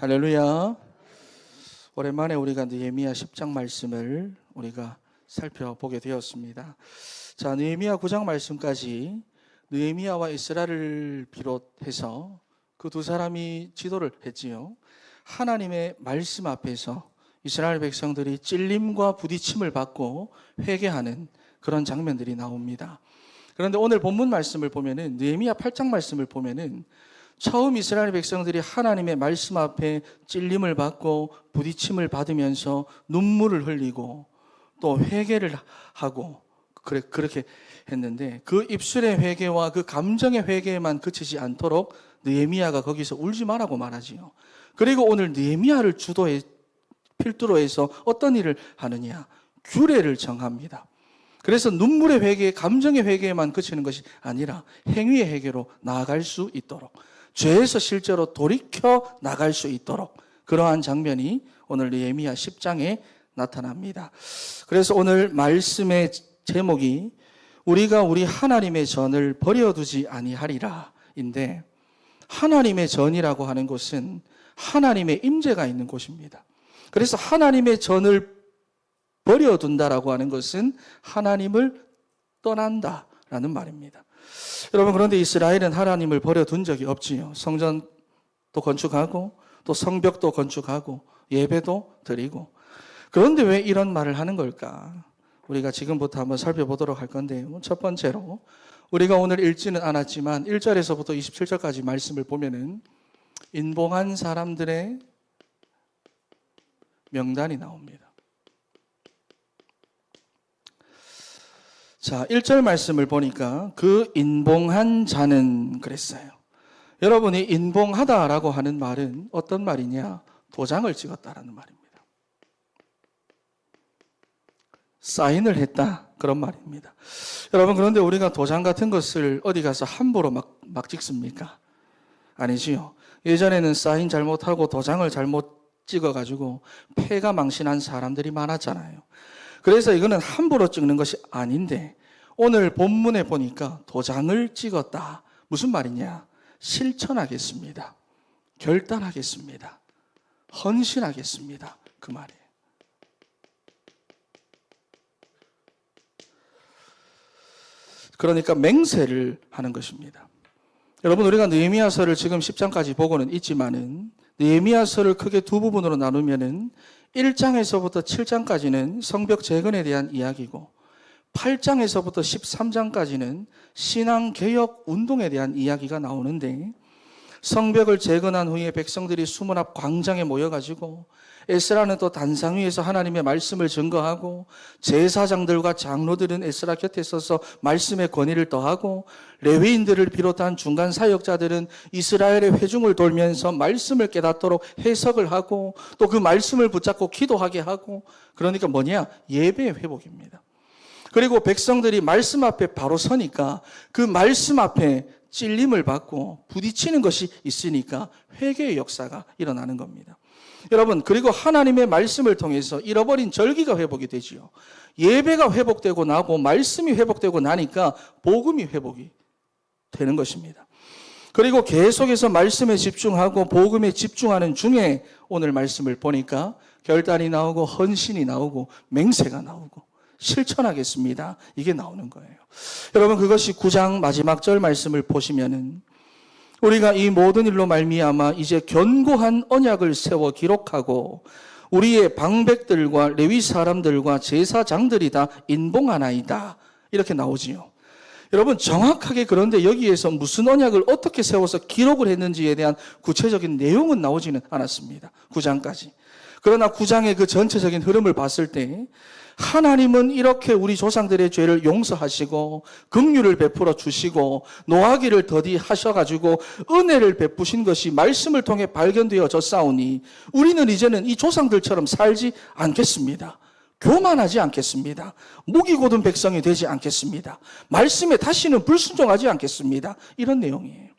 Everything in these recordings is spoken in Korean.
할렐루야. 오랜만에 우리가 느헤미야 10장 말씀을 우리가 살펴보게 되었습니다. 자, 느헤미야 9장 말씀까지 느헤미야와 에스라를 비롯해서 그 두 사람이 지도를 했지요. 하나님의 말씀 앞에서 이스라엘 백성들이 찔림과 부딪힘을 받고 회개하는 그런 장면들이 나옵니다. 그런데 오늘 본문 말씀을 보면은 느헤미야 8장 말씀을 보면은 처음 이스라엘 백성들이 하나님의 말씀 앞에 찔림을 받고 부딪힘을 받으면서 눈물을 흘리고 또 회개를 하고 그렇게 했는데 그 입술의 회개와 그 감정의 회개에만 그치지 않도록 느헤미야가 거기서 울지 말라고 말하지요. 그리고 오늘 느헤미야를 필두로 해서 어떤 일을 하느냐? 규례를 정합니다. 그래서 눈물의 회개, 감정의 회개에만 그치는 것이 아니라 행위의 회개로 나아갈 수 있도록, 죄에서 실제로 돌이켜 나갈 수 있도록 그러한 장면이 오늘 느헤미야 10장에 나타납니다. 그래서 오늘 말씀의 제목이 우리가 우리 하나님의 전을 버려두지 아니하리라 인데, 하나님의 전이라고 하는 곳은 하나님의 임재가 있는 곳입니다. 그래서 하나님의 전을 버려둔다라고 하는 것은 하나님을 떠난다라는 말입니다. 여러분, 그런데 이스라엘은 하나님을 버려둔 적이 없지요. 성전도 건축하고 또 성벽도 건축하고 예배도 드리고. 그런데 왜 이런 말을 하는 걸까? 우리가 지금부터 한번 살펴보도록 할 건데요. 첫 번째로 우리가 오늘 읽지는 않았지만 1절에서부터 27절까지 말씀을 보면은 인봉한 사람들의 명단이 나옵니다. 자, 1절 말씀을 보니까 그 인봉한 자는 그랬어요. 여러분이 인봉하다라고 하는 말은 어떤 말이냐? 도장을 찍었다라는 말입니다. 사인을 했다, 그런 말입니다. 여러분, 그런데 우리가 도장 같은 것을 어디 가서 함부로 막 찍습니까? 아니지요. 예전에는 사인 잘못하고 도장을 잘못 찍어가지고 폐가 망신한 사람들이 많았잖아요. 그래서 이거는 함부로 찍는 것이 아닌데 오늘 본문에 보니까 도장을 찍었다. 무슨 말이냐? 실천하겠습니다. 결단하겠습니다. 헌신하겠습니다. 그 말이에요. 그러니까 맹세를 하는 것입니다. 여러분, 우리가 느헤미야서를 지금 10장까지 보고는 있지만은 느헤미야서를 크게 두 부분으로 나누면은 1장에서부터 7장까지는 성벽 재건에 대한 이야기고 8장에서부터 13장까지는 신앙개혁 운동에 대한 이야기가 나오는데, 성벽을 재건한 후에 백성들이 수문 앞 광장에 모여가지고 에스라는 또 단상 위에서 하나님의 말씀을 증거하고 제사장들과 장로들은 에스라 곁에 서서 말씀의 권위를 더하고 레위인들을 비롯한 중간 사역자들은 이스라엘의 회중을 돌면서 말씀을 깨닫도록 해석을 하고 또 그 말씀을 붙잡고 기도하게 하고, 그러니까 뭐냐? 예배의 회복입니다. 그리고 백성들이 말씀 앞에 바로 서니까 그 말씀 앞에 찔림을 받고 부딪히는 것이 있으니까 회개의 역사가 일어나는 겁니다. 여러분, 그리고 하나님의 말씀을 통해서 잃어버린 절기가 회복이 되지요. 예배가 회복되고 나고 말씀이 회복되고 나니까 복음이 회복이 되는 것입니다. 그리고 계속해서 말씀에 집중하고 복음에 집중하는 중에 오늘 말씀을 보니까 결단이 나오고 헌신이 나오고 맹세가 나오고 실천하겠습니다, 이게 나오는 거예요. 여러분, 그것이 9장 마지막 절 말씀을 보시면은 우리가 이 모든 일로 말미암아 이제 견고한 언약을 세워 기록하고 우리의 방백들과 레위 사람들과 제사장들이 다 인봉하나이다, 이렇게 나오지요. 여러분, 정확하게 그런데 여기에서 무슨 언약을 어떻게 세워서 기록을 했는지에 대한 구체적인 내용은 나오지는 않았습니다. 9장까지. 그러나 9장의 그 전체적인 흐름을 봤을 때 하나님은 이렇게 우리 조상들의 죄를 용서하시고 긍휼을 베풀어 주시고 노하기를 더디 하셔가지고 은혜를 베푸신 것이 말씀을 통해 발견되어졌사오니 우리는 이제는 이 조상들처럼 살지 않겠습니다. 교만하지 않겠습니다. 목이 곧은 백성이 되지 않겠습니다. 말씀에 다시는 불순종하지 않겠습니다. 이런 내용이에요.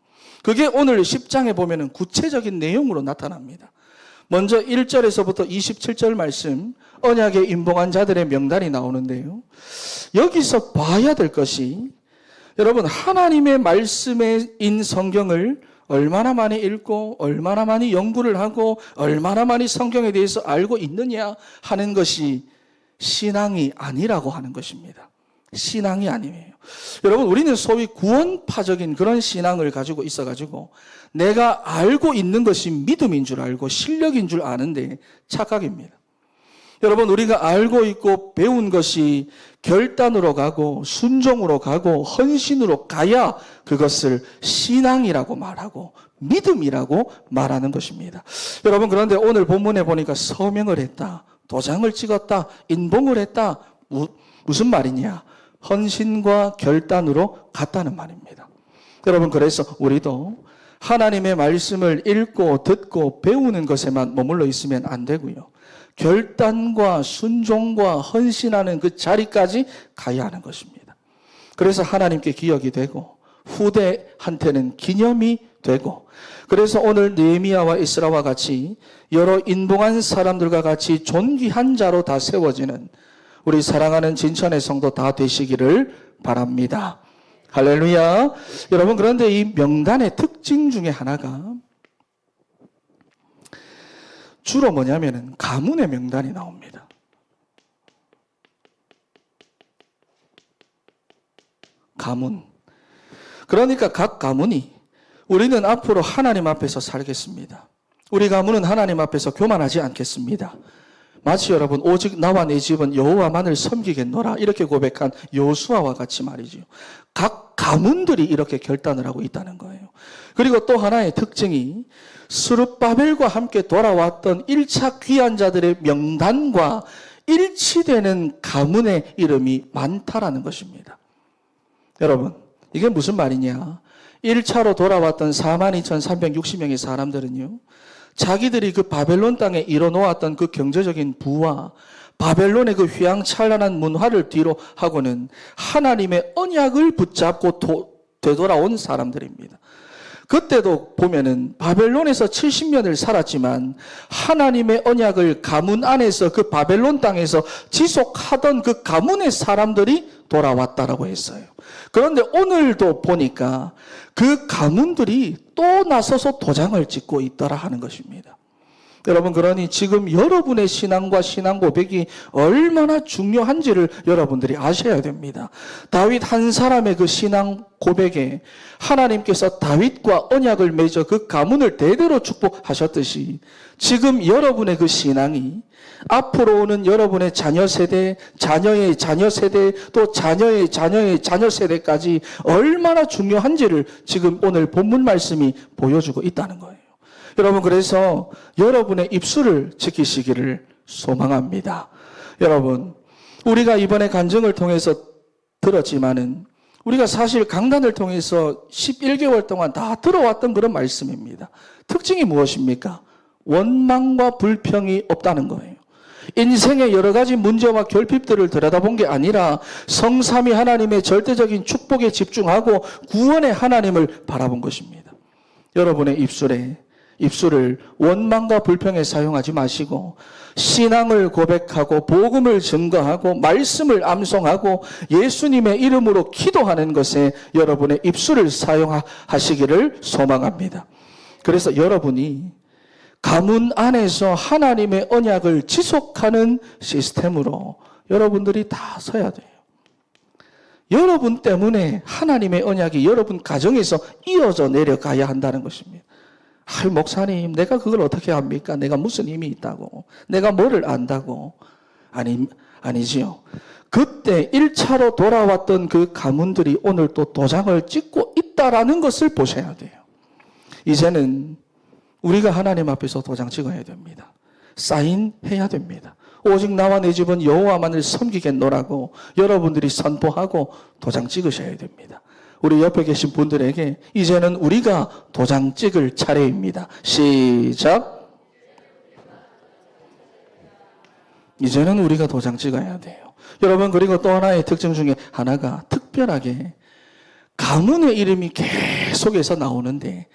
그게 오늘 10장에 보면은 구체적인 내용으로 나타납니다. 먼저 1절에서부터 27절 말씀, 언약에 인봉한 자들의 명단이 나오는데요. 여기서 봐야 될 것이, 여러분, 하나님의 말씀인 성경을 얼마나 많이 읽고 얼마나 많이 연구를 하고 얼마나 많이 성경에 대해서 알고 있느냐 하는 것이 신앙이 아니라고 하는 것입니다. 신앙이 아니에요. 여러분, 우리는 소위 구원파적인 그런 신앙을 가지고 있어가지고 내가 알고 있는 것이 믿음인 줄 알고 실력인 줄 아는데 착각입니다. 여러분, 우리가 알고 있고 배운 것이 결단으로 가고 순종으로 가고 헌신으로 가야 그것을 신앙이라고 말하고 믿음이라고 말하는 것입니다. 여러분, 그런데 오늘 본문에 보니까 서명을 했다, 도장을 찍었다, 인봉을 했다. 무슨 말이냐? 헌신과 결단으로 갔다는 말입니다. 여러분, 그래서 우리도 하나님의 말씀을 읽고 듣고 배우는 것에만 머물러 있으면 안 되고요. 결단과 순종과 헌신하는 그 자리까지 가야 하는 것입니다. 그래서 하나님께 기억이 되고 후대한테는 기념이 되고, 그래서 오늘 느헤미야와 에스라와 같이 여러 인봉한 사람들과 같이 존귀한 자로 다 세워지는 우리 사랑하는 진천의 성도 다 되시기를 바랍니다. 할렐루야. 여러분, 그런데 이 명단의 특징 중에 하나가 주로 뭐냐면은 가문의 명단이 나옵니다. 가문. 그러니까 각 가문이 우리는 앞으로 하나님 앞에서 살겠습니다. 우리 가문은 하나님 앞에서 교만하지 않겠습니다. 마치 여러분, 오직 나와 내 집은 여호와만을 섬기겠노라 이렇게 고백한 여호수아와 같이 말이죠. 각 가문들이 이렇게 결단을 하고 있다는 거예요. 그리고 또 하나의 특징이 스룹바벨과 함께 돌아왔던 1차 귀한 자들의 명단과 일치되는 가문의 이름이 많다라는 것입니다. 여러분, 이게 무슨 말이냐? 1차로 돌아왔던 42,360명의 사람들은요, 자기들이 그 바벨론 땅에 이뤄놓았던 그 경제적인 부와 바벨론의 그 휘황찬란한 문화를 뒤로 하고는 하나님의 언약을 붙잡고 되돌아온 사람들입니다. 그때도 보면은 바벨론에서 70년을 살았지만 하나님의 언약을 가문 안에서 그 바벨론 땅에서 지속하던 그 가문의 사람들이 돌아왔다라고 했어요. 그런데 오늘도 보니까 그 가문들이 또 나서서 도장을 찍고 있더라 하는 것입니다. 여러분, 그러니 지금 여러분의 신앙과 신앙 고백이 얼마나 중요한지를 여러분들이 아셔야 됩니다. 다윗 한 사람의 그 신앙 고백에 하나님께서 다윗과 언약을 맺어 그 가문을 대대로 축복하셨듯이 지금 여러분의 그 신앙이 앞으로 오는 여러분의 자녀 세대, 자녀의 자녀 세대, 또 자녀의 자녀의 자녀 세대까지 얼마나 중요한지를 지금 오늘 본문 말씀이 보여주고 있다는 거예요. 여러분, 그래서 여러분의 입술을 지키시기를 소망합니다. 여러분, 우리가 이번에 간증을 통해서 들었지만은 우리가 사실 강단을 통해서 11개월 동안 다 들어왔던 그런 말씀입니다. 특징이 무엇입니까? 원망과 불평이 없다는 거예요. 인생의 여러 가지 문제와 결핍들을 들여다본 게 아니라 성삼위 하나님의 절대적인 축복에 집중하고 구원의 하나님을 바라본 것입니다. 여러분의 입술을 원망과 불평에 사용하지 마시고 신앙을 고백하고 복음을 증거하고 말씀을 암송하고 예수님의 이름으로 기도하는 것에 여러분의 입술을 사용하시기를 소망합니다. 그래서 여러분이 가문 안에서 하나님의 언약을 지속하는 시스템으로 여러분들이 다 서야 돼요. 여러분 때문에 하나님의 언약이 여러분 가정에서 이어져 내려가야 한다는 것입니다. 아유, 목사님, 내가 그걸 어떻게 합니까? 내가 무슨 힘이 있다고? 내가 뭐를 안다고? 아니지요. 그때 1차로 돌아왔던 그 가문들이 오늘 또 도장을 찍고 있다라는 것을 보셔야 돼요. 이제는 우리가 하나님 앞에서 도장 찍어야 됩니다. 사인해야 됩니다. 오직 나와 내 집은 여호와만을 섬기겠노라고 여러분들이 선포하고 도장 찍으셔야 됩니다. 우리 옆에 계신 분들에게 이제는 우리가 도장 찍을 차례입니다. 시작. 이제는 우리가 도장 찍어야 돼요. 여러분, 그리고 또 하나의 특징 중에 하나가 특별하게 가문의 이름이 계속해서 나오는데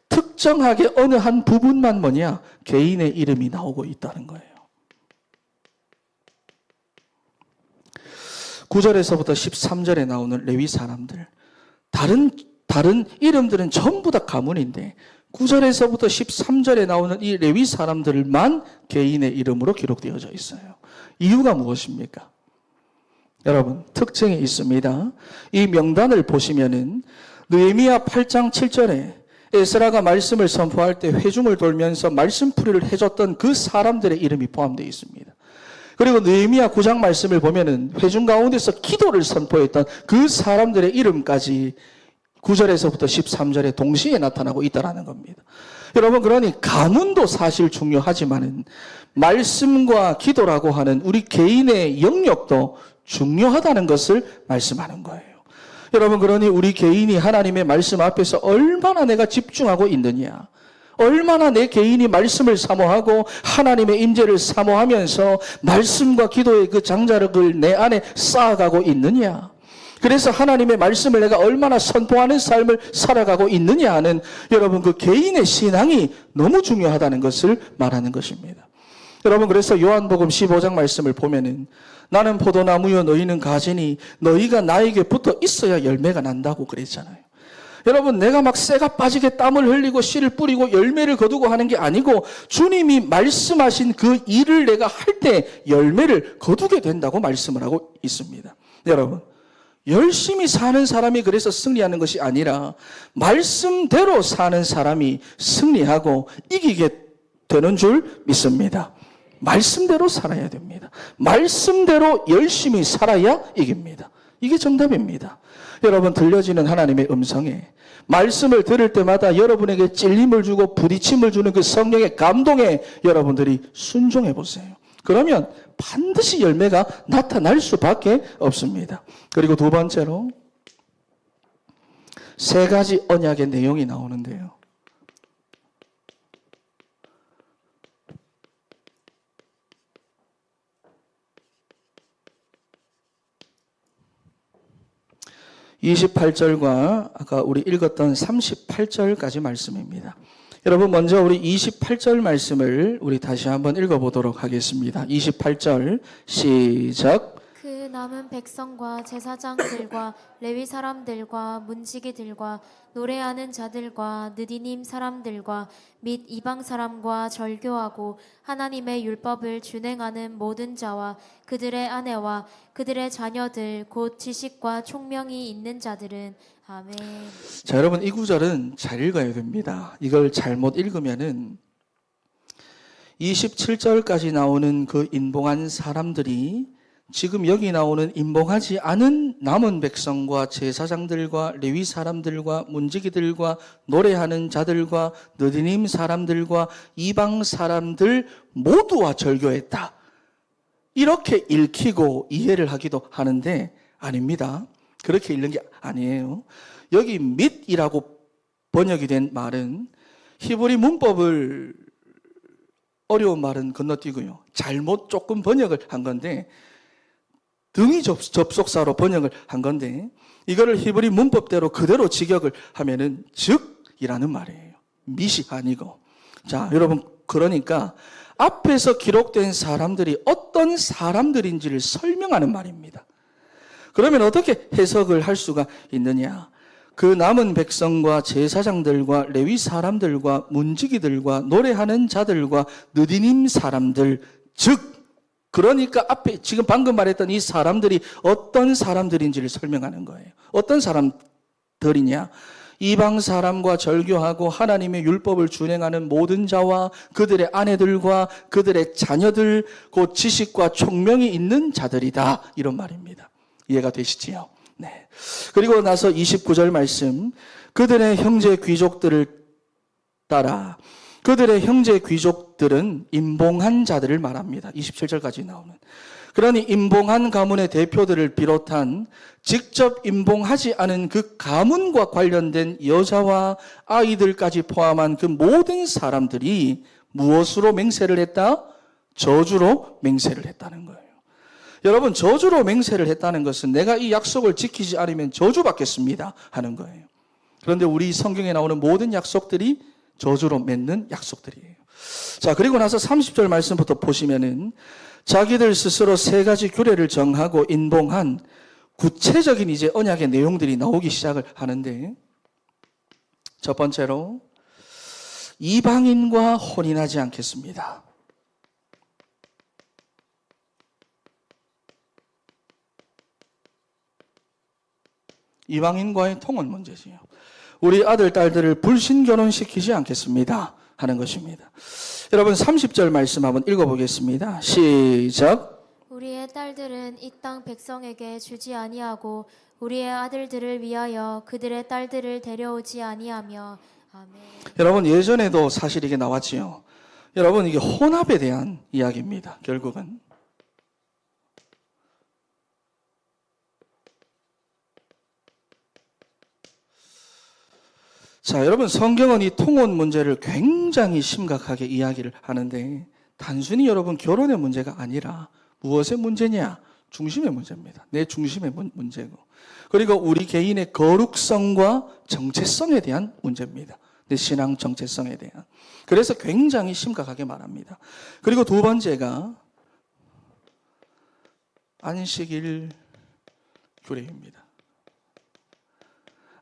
특정하게 어느 한 부분만 뭐냐? 개인의 이름이 나오고 있다는 거예요. 9절에서부터 13절에 나오는 레위 사람들, 다른 다른 이름들은 전부 다 가문인데 9절에서부터 13절에 나오는 이 레위 사람들만 개인의 이름으로 기록되어져 있어요. 이유가 무엇입니까? 여러분, 특징이 있습니다. 이 명단을 보시면은 느헤미야 8장 7절에 에스라가 말씀을 선포할 때 회중을 돌면서 말씀풀이를 해줬던 그 사람들의 이름이 포함되어 있습니다. 그리고 느헤미야 9장 말씀을 보면은 회중 가운데서 기도를 선포했던 그 사람들의 이름까지 9절에서부터 13절에 동시에 나타나고 있다는 겁니다. 여러분, 그러니 가문도 사실 중요하지만은 말씀과 기도라고 하는 우리 개인의 영역도 중요하다는 것을 말씀하는 거예요. 여러분, 그러니 우리 개인이 하나님의 말씀 앞에서 얼마나 내가 집중하고 있느냐, 얼마나 내 개인이 말씀을 사모하고 하나님의 임재를 사모하면서 말씀과 기도의 그 장자력을 내 안에 쌓아가고 있느냐, 그래서 하나님의 말씀을 내가 얼마나 선포하는 삶을 살아가고 있느냐 하는 여러분 그 개인의 신앙이 너무 중요하다는 것을 말하는 것입니다. 여러분, 그래서 요한복음 15장 말씀을 보면은 나는 포도나무요 너희는 가지니 너희가 나에게 붙어 있어야 열매가 난다고 그랬잖아요. 여러분, 내가 막 쇠가 빠지게 땀을 흘리고 씨를 뿌리고 열매를 거두고 하는 게 아니고 주님이 말씀하신 그 일을 내가 할 때 열매를 거두게 된다고 말씀을 하고 있습니다. 여러분, 열심히 사는 사람이 그래서 승리하는 것이 아니라 말씀대로 사는 사람이 승리하고 이기게 되는 줄 믿습니다. 말씀대로 살아야 됩니다. 말씀대로 열심히 살아야 이깁니다. 이게 정답입니다. 여러분, 들려지는 하나님의 음성에 말씀을 들을 때마다 여러분에게 찔림을 주고 부딪힘을 주는 그 성령의 감동에 여러분들이 순종해 보세요. 그러면 반드시 열매가 나타날 수밖에 없습니다. 그리고 두 번째로 세 가지 언약의 내용이 나오는데요. (28절과) 아까 우리 읽었던 (38절까지) 말씀입니다. 여러분, 먼저 우리 28절 말씀을 우리 다시 한번 읽어보도록 하겠습니다. 28절 시작. 그 남은 백성과 제사장들과 레위 사람들과 문지기들과 노래하는 자들과 느디님 사람들과 및 이방 사람과 절교하고 하나님의 율법을 준행하는 모든 자와 그들의 아내와 그들의 자녀들 곧 지식과 총명이 있는 자들은 아멘. 자, 여러분, 이 구절은 잘 읽어야 됩니다. 이걸 잘못 읽으면은 27절까지 나오는 그 인봉한 사람들이 지금 여기 나오는 인봉하지 않은 남은 백성과 제사장들과 레위 사람들과 문지기들과 노래하는 자들과 느디님 사람들과 이방 사람들 모두와 절교했다, 이렇게 읽히고 이해를 하기도 하는데 아닙니다. 그렇게 읽는 게 아니에요. 여기 밋이라고 번역이 된 말은 히브리 문법을 어려운 말은 건너뛰고요, 잘못 조금 번역을 한 건데 등위 접속사로 번역을 한 건데 이거를 히브리 문법대로 그대로 직역을 하면은 즉이라는 말이에요. 밋이 아니고. 자, 여러분, 그러니까 앞에서 기록된 사람들이 어떤 사람들인지를 설명하는 말입니다. 그러면 어떻게 해석을 할 수가 있느냐? 그 남은 백성과 제사장들과 레위 사람들과 문지기들과 노래하는 자들과 느디님 사람들, 즉 그러니까 앞에 지금 방금 말했던 이 사람들이 어떤 사람들인지를 설명하는 거예요. 어떤 사람들이냐? 이방 사람과 절교하고 하나님의 율법을 준행하는 모든 자와 그들의 아내들과 그들의 자녀들 곧 지식과 총명이 있는 자들이다, 이런 말입니다. 이해가 되시지요? 네. 그리고 나서 29절 말씀, 그들의 형제 귀족들을 따라. 그들의 형제 귀족들은 임봉한 자들을 말합니다. 27절까지 나오는. 그러니 임봉한 가문의 대표들을 비롯한 직접 임봉하지 않은 그 가문과 관련된 여자와 아이들까지 포함한 그 모든 사람들이 무엇으로 맹세를 했다? 저주로 맹세를 했다는 거예요. 여러분, 저주로 맹세를 했다는 것은 내가 이 약속을 지키지 않으면 저주받겠습니다 하는 거예요. 그런데 우리 성경에 나오는 모든 약속들이 저주로 맺는 약속들이에요. 자, 그리고 나서 30절 말씀부터 보시면은 자기들 스스로 세 가지 규례를 정하고 인봉한 구체적인 이제 언약의 내용들이 나오기 시작을 하는데 첫 번째로 이방인과 혼인하지 않겠습니다. 이방인과의 통혼 문제지요. 우리 아들, 딸들을 불신 결혼시키지 않겠습니다 하는 것입니다. 여러분 30절 말씀 한번 읽어보겠습니다. 시작. 우리의 딸들은 이 땅 백성에게 주지 아니하고 우리의 아들들을 위하여 그들의 딸들을 데려오지 아니하며. 아멘. 여러분 예전에도 사실 이게 나왔지요. 여러분 이게 혼합에 대한 이야기입니다. 결국은 자, 여러분 성경은 이 통혼 문제를 굉장히 심각하게 이야기를 하는데 단순히 여러분 결혼의 문제가 아니라 무엇의 문제냐? 중심의 문제입니다. 내 중심의 문제고, 그리고 우리 개인의 거룩성과 정체성에 대한 문제입니다. 내 신앙 정체성에 대한. 그래서 굉장히 심각하게 말합니다. 그리고 두 번째가 안식일 규례입니다.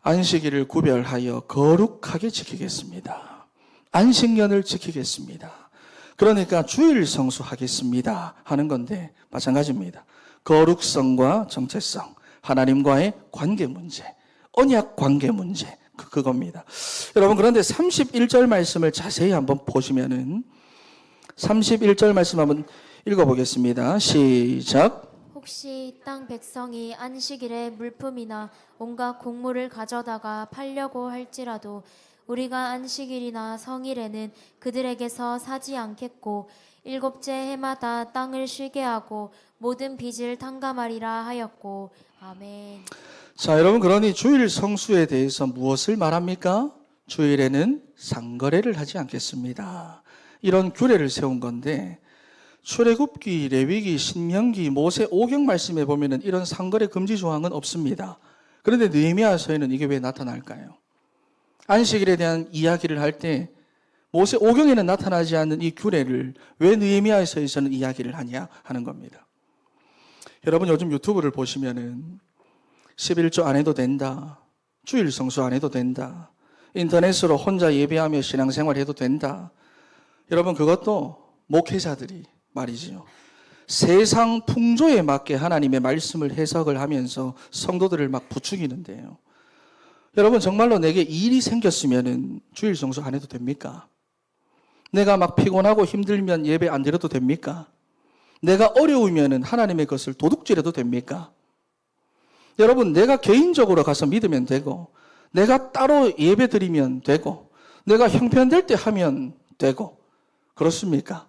안식일을 구별하여 거룩하게 지키겠습니다. 안식년을 지키겠습니다. 그러니까 주일 성수하겠습니다 하는 건데 마찬가지입니다. 거룩성과 정체성, 하나님과의 관계 문제, 언약 관계 문제, 그겁니다. 여러분 그런데 31절 말씀을 자세히 한번 보시면은 31절 말씀 한번 읽어보겠습니다. 시작. 혹시 이 땅 백성이 안식일에 물품이나 온갖 곡물을 가져다가 팔려고 할지라도 우리가 안식일이나 성일에는 그들에게서 사지 않겠고 일곱째 해마다 땅을 쉬게 하고 모든 빚을 탕감하리라 하였고. 아멘. 자, 여러분 그러니 주일 성수에 대해서 무엇을 말합니까? 주일에는 상거래를 하지 않겠습니다. 이런 규례를 세운 건데 출애굽기, 레위기, 신명기, 모세 오경 말씀에 보면은 이런 상거래 금지 조항은 없습니다. 그런데 느헤미야서에는 이게 왜 나타날까요? 안식일에 대한 이야기를 할 때 모세 오경에는 나타나지 않는 이 규례를 왜 느헤미야서에서는 이야기를 하냐 하는 겁니다. 여러분 요즘 유튜브를 보시면은 11조 안 해도 된다, 주일 성수 안 해도 된다, 인터넷으로 혼자 예배하며 신앙생활 해도 된다. 여러분 그것도 목회자들이 말이지요. 세상 풍조에 맞게 하나님의 말씀을 해석을 하면서 성도들을 막 부추기는데요. 여러분 정말로 내게 일이 생겼으면은 주일 성수 안 해도 됩니까? 내가 막 피곤하고 힘들면 예배 안 드려도 됩니까? 내가 어려우면은 하나님의 것을 도둑질해도 됩니까? 여러분 내가 개인적으로 가서 믿으면 되고, 내가 따로 예배 드리면 되고, 내가 형편될 때 하면 되고, 그렇습니까?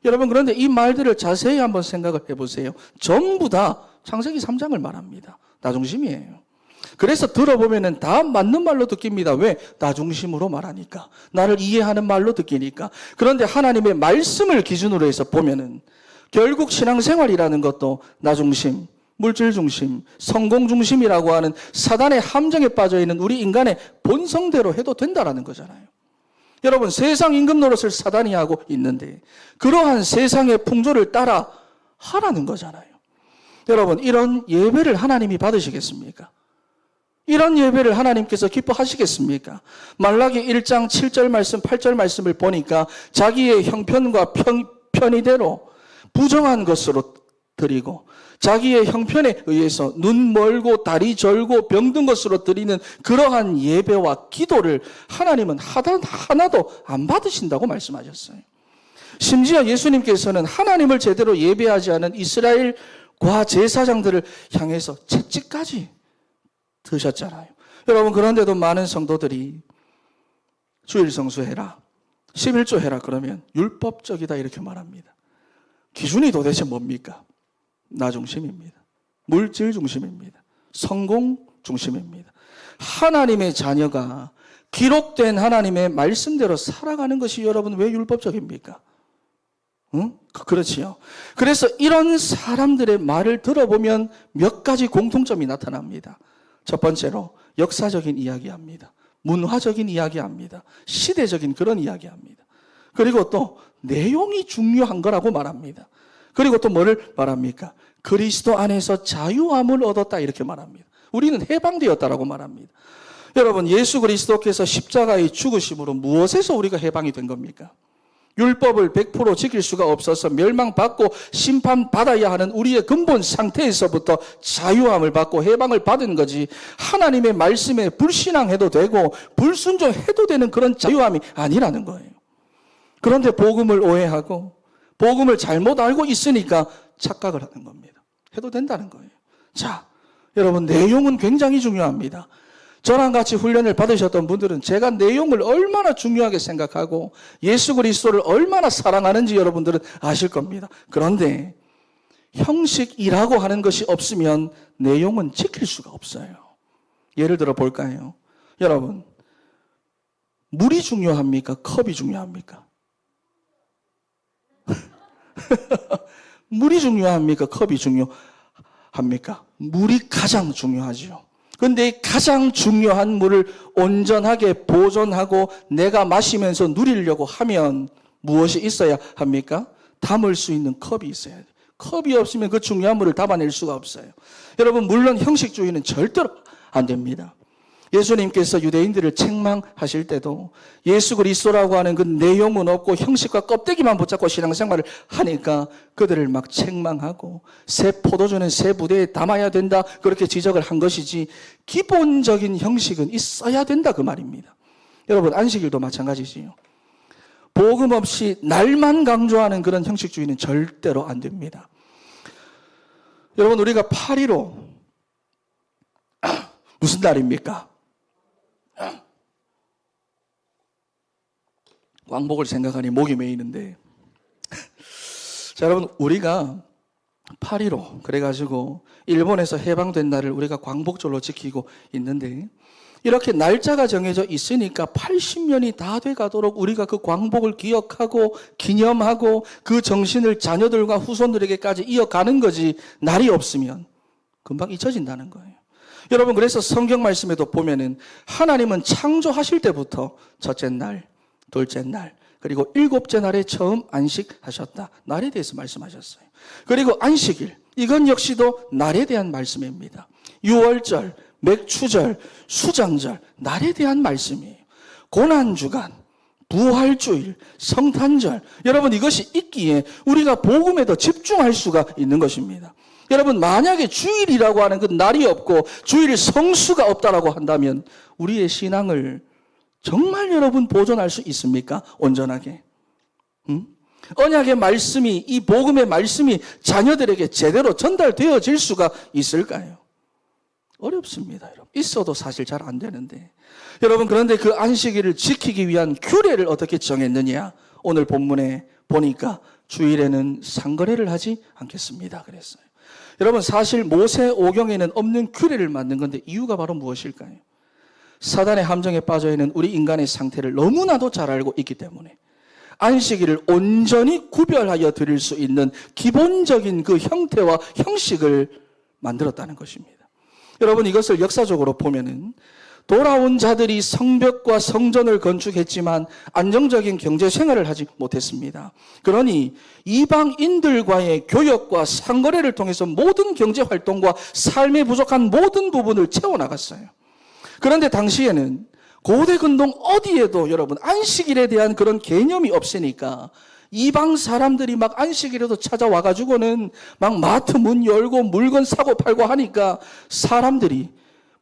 여러분 그런데 이 말들을 자세히 한번 생각을 해보세요. 전부 다 창세기 3장을 말합니다. 나 중심이에요. 그래서 들어보면은 다 맞는 말로 듣깁니다. 왜? 나 중심으로 말하니까. 나를 이해하는 말로 듣기니까. 그런데 하나님의 말씀을 기준으로 해서 보면은 결국 신앙생활이라는 것도 나 중심, 물질 중심, 성공 중심이라고 하는 사단의 함정에 빠져있는 우리 인간의 본성대로 해도 된다라는 거잖아요. 여러분 세상 임금 노릇을 사단이 하고 있는데 그러한 세상의 풍조를 따라 하라는 거잖아요. 여러분 이런 예배를 하나님이 받으시겠습니까? 이런 예배를 하나님께서 기뻐하시겠습니까? 말라기 1장 7절 말씀 8절 말씀을 보니까 자기의 형편과 편의대로 부정한 것으로 드리고 자기의 형편에 의해서 눈 멀고 다리 절고 병든 것으로 드리는 그러한 예배와 기도를 하나님은 하나도 안 받으신다고 말씀하셨어요. 심지어 예수님께서는 하나님을 제대로 예배하지 않은 이스라엘 과제사장들을 향해서 채찍까지 드셨잖아요. 여러분 그런데도 많은 성도들이 주일 성수해라, 11조 해라 그러면 율법적이다 이렇게 말합니다. 기준이 도대체 뭡니까? 나 중심입니다. 물질 중심입니다. 성공 중심입니다. 하나님의 자녀가 기록된 하나님의 말씀대로 살아가는 것이 여러분 왜 율법적입니까? 응? 그렇지요. 그래서 이런 사람들의 말을 들어보면 몇 가지 공통점이 나타납니다. 첫 번째로 역사적인 이야기합니다. 문화적인 이야기합니다. 시대적인 그런 이야기합니다. 그리고 또 내용이 중요한 거라고 말합니다. 그리고 또 뭐를 말합니까? 그리스도 안에서 자유함을 얻었다 이렇게 말합니다. 우리는 해방되었다라고 말합니다. 여러분, 예수 그리스도께서 십자가의 죽으심으로 무엇에서 우리가 해방이 된 겁니까? 율법을 100% 지킬 수가 없어서 멸망받고 심판받아야 하는 우리의 근본 상태에서부터 자유함을 받고 해방을 받은 거지, 하나님의 말씀에 불신앙해도 되고 불순종해도 되는 그런 자유함이 아니라는 거예요. 그런데 복음을 오해하고 복음을 잘못 알고 있으니까 착각을 하는 겁니다. 해도 된다는 거예요. 자, 여러분, 내용은 굉장히 중요합니다. 저랑 같이 훈련을 받으셨던 분들은 제가 내용을 얼마나 중요하게 생각하고 예수 그리스도를 얼마나 사랑하는지 여러분들은 아실 겁니다. 그런데 형식이라고 하는 것이 없으면 내용은 지킬 수가 없어요. 예를 들어 볼까요? 여러분, 물이 중요합니까? 컵이 중요합니까? 물이 중요합니까? 컵이 중요합니까? 물이 가장 중요하죠. 그런데 가장 중요한 물을 온전하게 보존하고 내가 마시면서 누리려고 하면 무엇이 있어야 합니까? 담을 수 있는 컵이 있어야 돼요. 컵이 없으면 그 중요한 물을 담아낼 수가 없어요. 여러분, 물론 형식주의는 절대로 안 됩니다. 예수님께서 유대인들을 책망하실 때도 예수 그리스도라고 하는 그 내용은 없고 형식과 껍데기만 붙잡고 신앙생활을 하니까 그들을 막 책망하고 새 포도주는 새 부대에 담아야 된다, 그렇게 지적을 한 것이지 기본적인 형식은 있어야 된다, 그 말입니다. 여러분, 안식일도 마찬가지지요. 복음 없이 날만 강조하는 그런 형식주의는 절대로 안 됩니다. 여러분, 우리가 8.15 무슨 날입니까? 왕복을 생각하니 목이 메이는데, 자, 여러분, 우리가 8.15 그래가지고 일본에서 해방된 날을 우리가 광복절로 지키고 있는데, 이렇게 날짜가 정해져 있으니까 80년이 다 돼가도록 우리가 그 광복을 기억하고 기념하고 그 정신을 자녀들과 후손들에게까지 이어가는 거지, 날이 없으면 금방 잊혀진다는 거예요. 여러분, 그래서 성경 말씀에도 보면은 하나님은 창조하실 때부터 첫째 날, 둘째 날, 그리고 일곱째 날에 처음 안식하셨다. 날에 대해서 말씀하셨어요. 그리고 안식일, 이건 역시도 날에 대한 말씀입니다. 유월절, 맥추절, 수장절, 날에 대한 말씀이에요. 고난주간, 부활주일, 성탄절, 여러분, 이것이 있기에 우리가 복음에 더 집중할 수가 있는 것입니다. 여러분, 만약에 주일이라고 하는 그 날이 없고 주일 성수가 없다라고 한다면 우리의 신앙을 정말 여러분 보존할 수 있습니까? 온전하게. 언약의 말씀이, 이 복음의 말씀이 자녀들에게 제대로 전달되어질 수가 있을까요? 어렵습니다. 여러분. 있어도 사실 잘 안 되는데. 여러분, 그런데 그 안식일을 지키기 위한 규례를 어떻게 정했느냐? 오늘 본문에 보니까 주일에는 상거래를 하지 않겠습니다, 그랬어요. 여러분, 사실 모세 오경에는 없는 규례를 만든 건데 이유가 바로 무엇일까요? 사단의 함정에 빠져 있는 우리 인간의 상태를 너무나도 잘 알고 있기 때문에 안식일을 온전히 구별하여 드릴 수 있는 기본적인 그 형태와 형식을 만들었다는 것입니다. 여러분, 이것을 역사적으로 보면은 돌아온 자들이 성벽과 성전을 건축했지만 안정적인 경제 생활을 하지 못했습니다. 그러니 이방인들과의 교역과 상거래를 통해서 모든 경제 활동과 삶에 부족한 모든 부분을 채워나갔어요. 그런데 당시에는 고대 근동 어디에도 여러분 안식일에 대한 그런 개념이 없으니까 이방 사람들이 막 안식일에도 찾아와가지고는 막 마트 문 열고 물건 사고 팔고 하니까 사람들이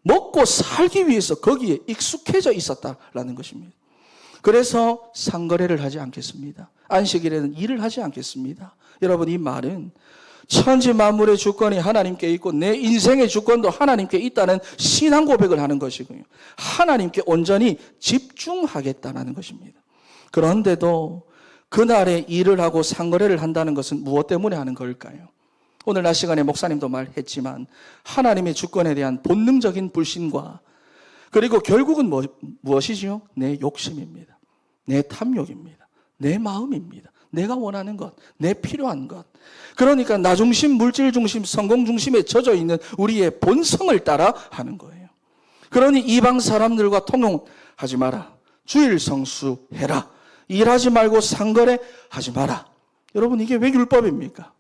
먹고 살기 위해서 거기에 익숙해져 있었다라는 것입니다. 그래서 상거래를 하지 않겠습니다. 안식일에는 일을 하지 않겠습니다. 여러분, 이 말은 천지 만물의 주권이 하나님께 있고 내 인생의 주권도 하나님께 있다는 신앙 고백을 하는 것이고요. 하나님께 온전히 집중하겠다는 것입니다. 그런데도 그날에 일을 하고 상거래를 한다는 것은 무엇 때문에 하는 걸까요? 오늘 낮 시간에 목사님도 말했지만 하나님의 주권에 대한 본능적인 불신과 그리고 결국은 무엇이죠? 내 욕심입니다. 내 탐욕입니다. 내 마음입니다. 내가 원하는 것, 내 필요한 것. 그러니까 나 중심, 물질 중심, 성공 중심에 젖어 있는 우리의 본성을 따라 하는 거예요. 그러니 이방 사람들과 통용하지 마라. 주일 성수해라. 일하지 말고 상거래 하지 마라. 여러분, 이게 왜 율법입니까?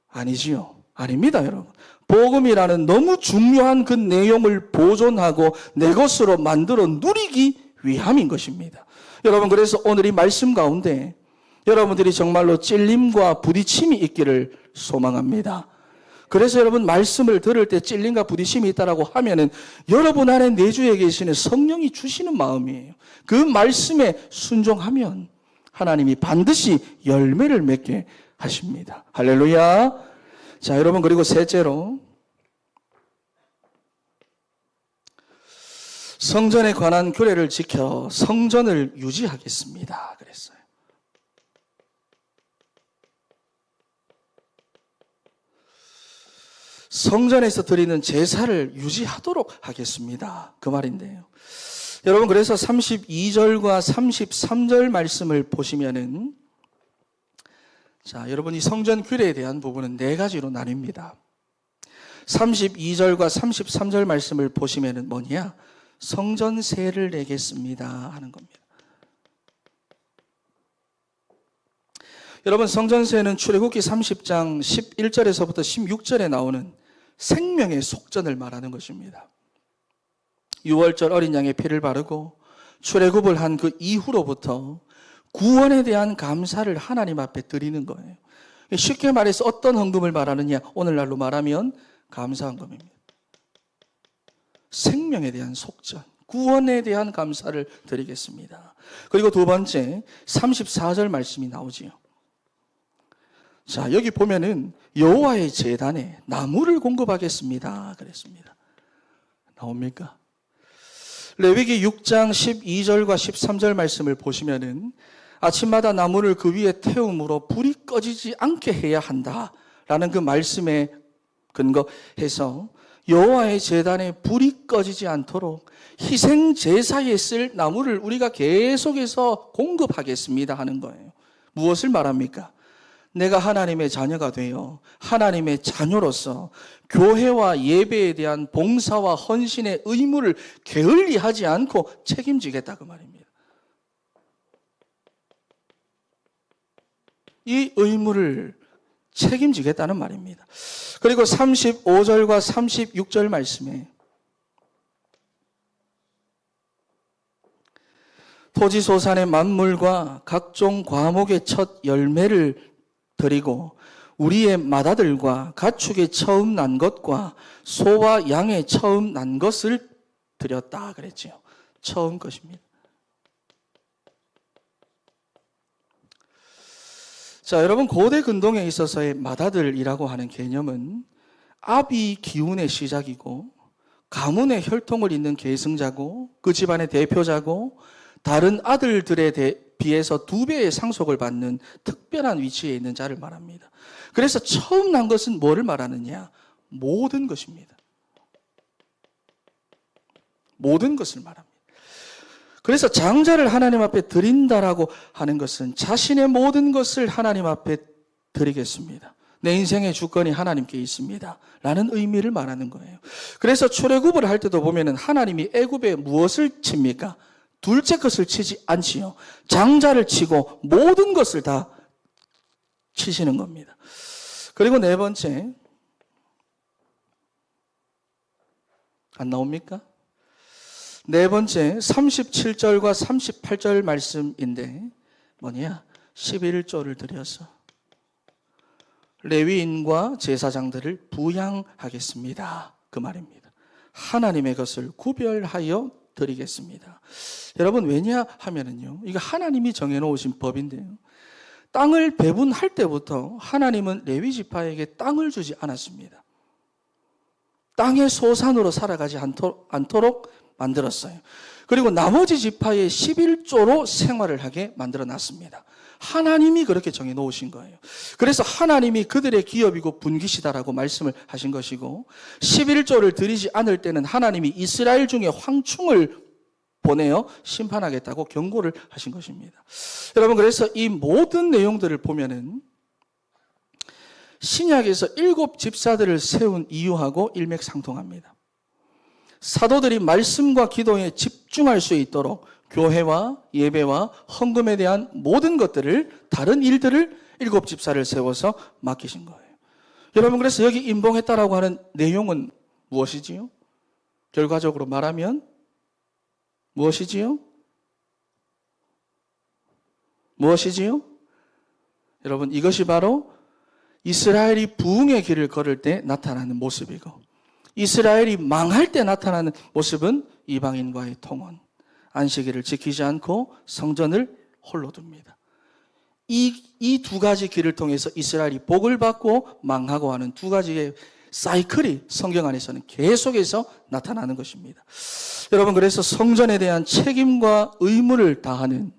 아니지요. 아닙니다, 여러분. 복음이라는 너무 중요한 그 내용을 보존하고 내 것으로 만들어 누리기 위함인 것입니다. 여러분, 그래서 오늘 이 말씀 가운데 여러분들이 정말로 찔림과 부딪힘이 있기를 소망합니다. 그래서 여러분, 말씀을 들을 때 찔림과 부딪힘이 있다라고 하면은 여러분 안에 내주에 계시는 성령이 주시는 마음이에요. 그 말씀에 순종하면 하나님이 반드시 열매를 맺게 하십니다. 할렐루야. 자, 여러분, 그리고 셋째로 성전에 관한 규례를 지켜 성전을 유지하겠습니다. 그랬어요. 성전에서 드리는 제사를 유지하도록 하겠습니다. 그 말인데요. 여러분, 그래서 32절과 33절 말씀을 보시면은, 자, 여러분, 이 성전 규례에 대한 부분은 네 가지로 나뉩니다. 32절과 33절 말씀을 보시면은 뭐냐? 성전세를 내겠습니다 하는 겁니다. 여러분, 성전세는 출애굽기 30장 11절에서부터 16절에 나오는 생명의 속전을 말하는 것입니다. 6월절 어린 양의 피를 바르고 출애굽을 한 그 이후로부터 구원에 대한 감사를 하나님 앞에 드리는 거예요. 쉽게 말해서 어떤 헌금을 말하느냐? 오늘날로 말하면 감사헌금입니다. 생명에 대한 속전, 구원에 대한 감사를 드리겠습니다. 그리고 두 번째 34절 말씀이 나오지요. 자, 여기 보면은 여호와의 제단에 나무를 공급하겠습니다 그랬습니다. 나옵니까? 레위기 6장 12절과 13절 말씀을 보시면은 아침마다 나무를 그 위에 태움으로 불이 꺼지지 않게 해야 한다라는 그 말씀에 근거해서 여호와의 제단에 불이 꺼지지 않도록 희생 제사에 쓸 나무를 우리가 계속해서 공급하겠습니다 하는 거예요. 무엇을 말합니까? 내가 하나님의 자녀가 되어 하나님의 자녀로서 교회와 예배에 대한 봉사와 헌신의 의무를 게을리하지 않고 책임지겠다 그 말입니다. 이 의무를 책임지겠다는 말입니다. 그리고 35절과 36절 말씀에 토지소산의 만물과 각종 과목의 첫 열매를 드리고 우리의 맏아들과 가축의 처음 난 것과 소와 양의 처음 난 것을 드렸다 그랬죠. 처음 것입니다. 자, 여러분, 고대 근동에 있어서의 맏아들이라고 하는 개념은 아비 기운의 시작이고 가문의 혈통을 잇는 계승자고 그 집안의 대표자고 다른 아들들에 비해서 2배의 상속을 받는 특별한 위치에 있는 자를 말합니다. 그래서 처음 난 것은 뭐를 말하느냐? 모든 것입니다. 모든 것을 말합니다. 그래서 장자를 하나님 앞에 드린다라고 하는 것은 자신의 모든 것을 하나님 앞에 드리겠습니다. 내 인생의 주권이 하나님께 있습니다 라는 의미를 말하는 거예요. 그래서 출애굽을 할 때도 보면은 하나님이 애굽에 무엇을 칩니까? 둘째 것을 치지 않지요. 장자를 치고 모든 것을 다 치시는 겁니다. 그리고 네 번째, 안 나옵니까? 네 번째 37절과 38절 말씀인데 뭐냐? 11조를 드려서 레위인과 제사장들을 부양하겠습니다 그 말입니다. 하나님의 것을 구별하여 드리겠습니다. 여러분, 왜냐 하면은요, 이거 하나님이 정해놓으신 법인데요, 땅을 배분할 때부터 하나님은 레위 지파에게 땅을 주지 않았습니다. 땅의 소산으로 살아가지 않도록 만들었어요. 그리고 나머지 지파의 11조로 생활을 하게 만들어놨습니다. 하나님이 그렇게 정해놓으신 거예요. 그래서 하나님이 그들의 기업이고 분깃이다라고 말씀을 하신 것이고 11조를 드리지 않을 때는 하나님이 이스라엘 중에 황충을 보내어 심판하겠다고 경고를 하신 것입니다. 여러분, 그래서 이 모든 내용들을 보면은 신약에서 7 집사들을 세운 이유하고 일맥상통합니다. 사도들이 말씀과 기도에 집중할 수 있도록 교회와 예배와 헌금에 대한 모든 것들을, 다른 일들을 7 집사를 세워서 맡기신 거예요. 여러분, 그래서 여기 임봉했다라고 하는 내용은 무엇이지요? 결과적으로 말하면 무엇이지요? 무엇이지요? 여러분, 이것이 바로 이스라엘이 부흥의 길을 걸을 때 나타나는 모습이고, 이스라엘이 망할 때 나타나는 모습은 이방인과의 통혼, 안식일을 지키지 않고 성전을 홀로 둡니다. 이 두 가지 길을 통해서 이스라엘이 복을 받고 망하고 하는 두 가지의 사이클이 성경 안에서는 계속해서 나타나는 것입니다. 여러분, 그래서 성전에 대한 책임과 의무를 다하는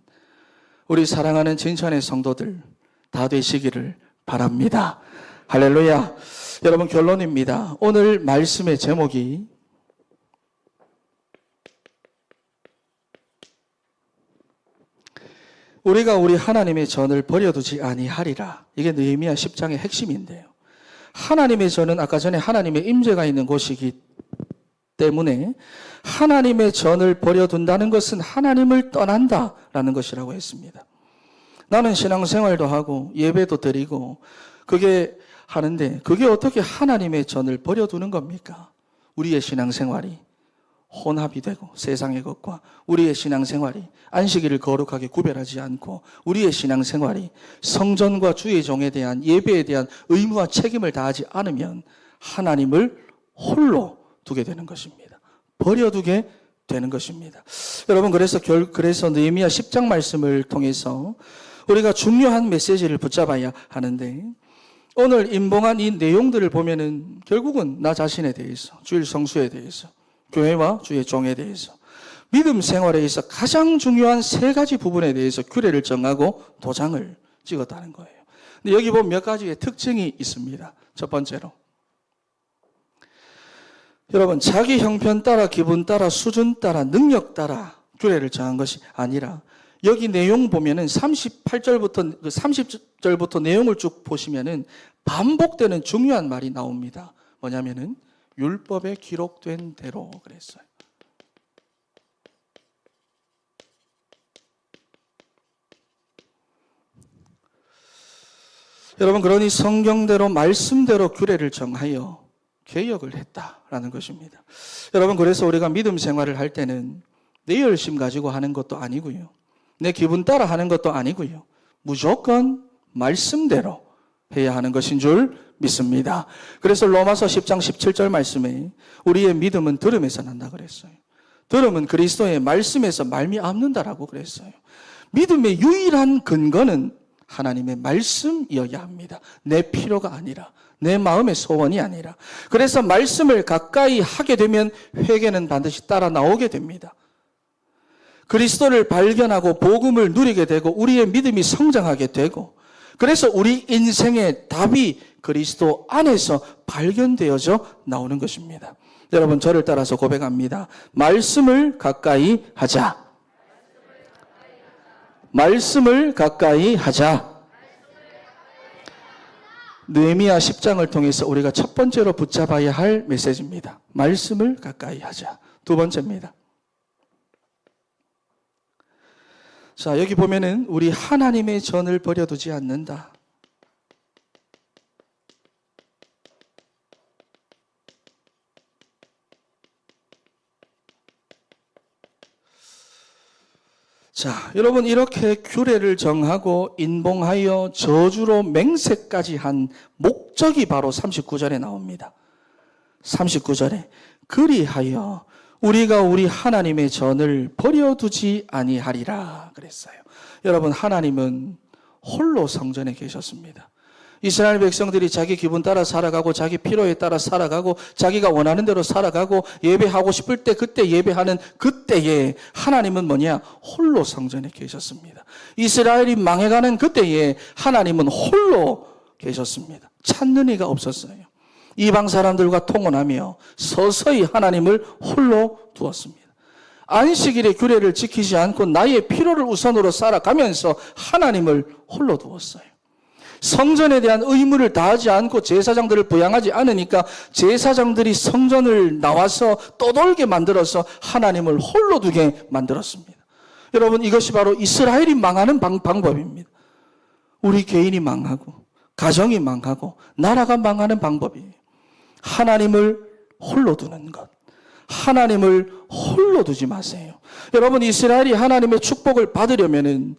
우리 사랑하는 진천의 성도들 다 되시기를 바랍니다. 할렐루야. 여러분, 결론입니다. 오늘 말씀의 제목이 우리가 우리 하나님의 전을 버려두지 아니하리라. 이게 느헤미야 10장의 핵심인데요. 하나님의 전은 아까 전에 하나님의 임재가 있는 곳이기 때문에 하나님의 전을 버려둔다는 것은 하나님을 떠난다라는 것이라고 했습니다. 나는 신앙생활도 하고 예배도 드리고 그게 하는데 그게 어떻게 하나님의 전을 버려두는 겁니까? 우리의 신앙생활이 혼합이 되고 세상의 것과 우리의 신앙생활이 안식일을 거룩하게 구별하지 않고 우리의 신앙생활이 성전과 주의 종에 대한 예배에 대한 의무와 책임을 다하지 않으면 하나님을 홀로 두게 되는 것입니다. 버려두게 되는 것입니다. 여러분, 그래서 느헤미야 10장 말씀을 통해서 우리가 중요한 메시지를 붙잡아야 하는데, 오늘 임봉한 이 내용들을 보면은 결국은 나 자신에 대해서, 주일 성수에 대해서, 교회와 주의 종에 대해서, 믿음 생활에 있어 가장 중요한 세 가지 부분에 대해서 규례를 정하고 도장을 찍었다는 거예요. 근데 여기 보면 몇 가지의 특징이 있습니다. 첫 번째로, 여러분, 자기 형편 따라, 기분 따라, 수준 따라, 능력 따라 규례를 정한 것이 아니라, 여기 내용 보면은 38절부터 30절부터 내용을 쭉 보시면은 반복되는 중요한 말이 나옵니다. 뭐냐면은 율법에 기록된 대로 그랬어요. 여러분, 그러니 성경대로 말씀대로 규례를 정하여 개혁을 했다라는 것입니다. 여러분, 그래서 우리가 믿음 생활을 할 때는 내 열심 가지고 하는 것도 아니고요, 내 기분 따라 하는 것도 아니고요, 무조건 말씀대로 해야 하는 것인 줄 믿습니다. 그래서 로마서 10장 17절 말씀에 우리의 믿음은 들음에서 난다 그랬어요. 들음은 그리스도의 말씀에서 말미암는다라고 그랬어요. 믿음의 유일한 근거는 하나님의 말씀이어야 합니다. 내 필요가 아니라, 내 마음의 소원이 아니라. 그래서 말씀을 가까이 하게 되면 회개는 반드시 따라 나오게 됩니다. 그리스도를 발견하고 복음을 누리게 되고 우리의 믿음이 성장하게 되고, 그래서 우리 인생의 답이 그리스도 안에서 발견되어져 나오는 것입니다. 여러분, 저를 따라서 고백합니다. 말씀을 가까이 하자. 말씀을 가까이 하자. 느헤미야 10장을 통해서 우리가 첫 번째로 붙잡아야 할 메시지입니다. 말씀을 가까이 하자. 두 번째입니다. 자, 여기 보면은 우리 하나님의 전을 버려두지 않는다. 자, 여러분, 이렇게 규례를 정하고 인봉하여 저주로 맹세까지 한 목적이 바로 39절에 나옵니다. 39절에 그리하여 우리가 우리 하나님의 전을 버려두지 아니하리라 그랬어요. 여러분, 하나님은 홀로 성전에 계셨습니다. 이스라엘 백성들이 자기 기분 따라 살아가고 자기 필요에 따라 살아가고 자기가 원하는 대로 살아가고 예배하고 싶을 때 그때 예배하는 그때에 하나님은 뭐냐? 홀로 성전에 계셨습니다. 이스라엘이 망해가는 그때에 하나님은 홀로 계셨습니다. 찾는 이가 없었어요. 이방 사람들과 통혼하며 서서히 하나님을 홀로 두었습니다. 안식일의 규례를 지키지 않고 나의 필요를 우선으로 살아가면서 하나님을 홀로 두었어요. 성전에 대한 의무를 다하지 않고 제사장들을 부양하지 않으니까 제사장들이 성전을 나와서 떠돌게 만들어서 하나님을 홀로 두게 만들었습니다. 여러분, 이것이 바로 이스라엘이 망하는 방법입니다. 우리 개인이 망하고 가정이 망하고 나라가 망하는 방법이에요. 하나님을 홀로 두는 것. 하나님을 홀로 두지 마세요. 여러분, 이스라엘이 하나님의 축복을 받으려면은,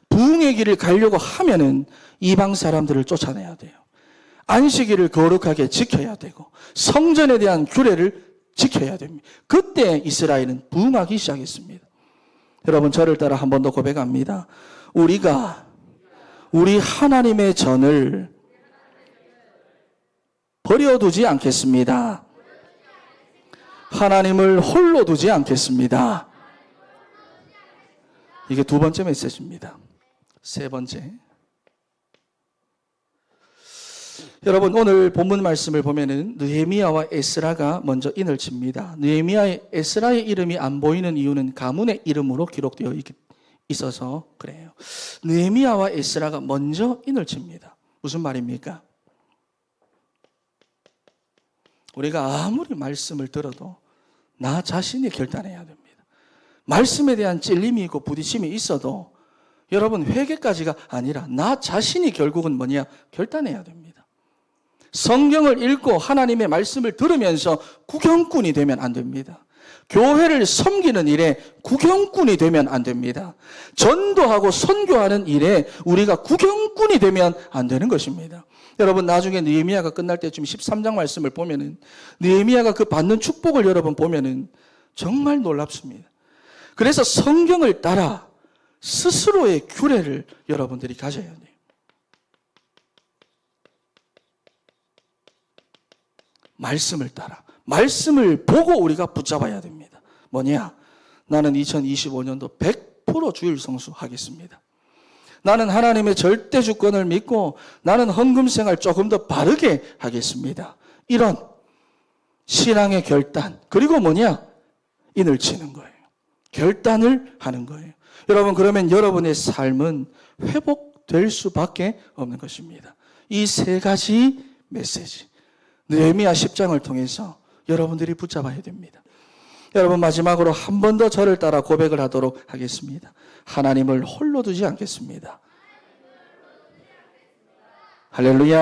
부흥의 길을 가려고 하면은 이방 사람들을 쫓아내야 돼요. 안식일을 거룩하게 지켜야 되고 성전에 대한 규례를 지켜야 됩니다. 그때 이스라엘은 부흥하기 시작했습니다. 여러분, 저를 따라 한 번 더 고백합니다. 우리가 우리 하나님의 전을 버려두지 않겠습니다. 하나님을 홀로 두지 않겠습니다. 이게 두 번째 메시지입니다. 세 번째. 여러분, 오늘 본문 말씀을 보면은 느헤미야와 에스라가 먼저 인을 칩니다. 느헤미야의 에스라의 이름이 안 보이는 이유는 가문의 이름으로 기록되어 있어서 그래요. 느헤미야와 에스라가 먼저 인을 칩니다. 무슨 말입니까? 우리가 아무리 말씀을 들어도 나 자신이 결단해야 됩니다. 말씀에 대한 찔림이 있고 부딪힘이 있어도 여러분, 회개까지가 아니라 나 자신이 결국은 뭐냐? 결단해야 됩니다. 성경을 읽고 하나님의 말씀을 들으면서 구경꾼이 되면 안 됩니다. 교회를 섬기는 일에 구경꾼이 되면 안 됩니다. 전도하고 선교하는 일에 우리가 구경꾼이 되면 안 되는 것입니다. 여러분, 나중에 느헤미야가 끝날 때쯤 13장 말씀을 보면은 느헤미야가 그 받는 축복을 여러분 보면은 정말 놀랍습니다. 그래서 성경을 따라 스스로의 규례를 여러분들이 가져야 돼요. 말씀을 따라, 말씀을 보고 우리가 붙잡아야 됩니다. 뭐냐? 나는 2025년도 100% 주일 성수하겠습니다. 나는 하나님의 절대 주권을 믿고 나는 헌금 생활 조금 더 바르게 하겠습니다. 이런 신앙의 결단, 그리고 뭐냐? 인을 치는 거예요. 결단을 하는 거예요. 여러분, 그러면 여러분의 삶은 회복될 수밖에 없는 것입니다. 이 세 가지 메시지, 느헤미야 10장을 통해서 여러분들이 붙잡아야 됩니다. 여러분, 마지막으로 한 번 더 저를 따라 고백을 하도록 하겠습니다. 하나님을 홀로 두지 않겠습니다. 할렐루야.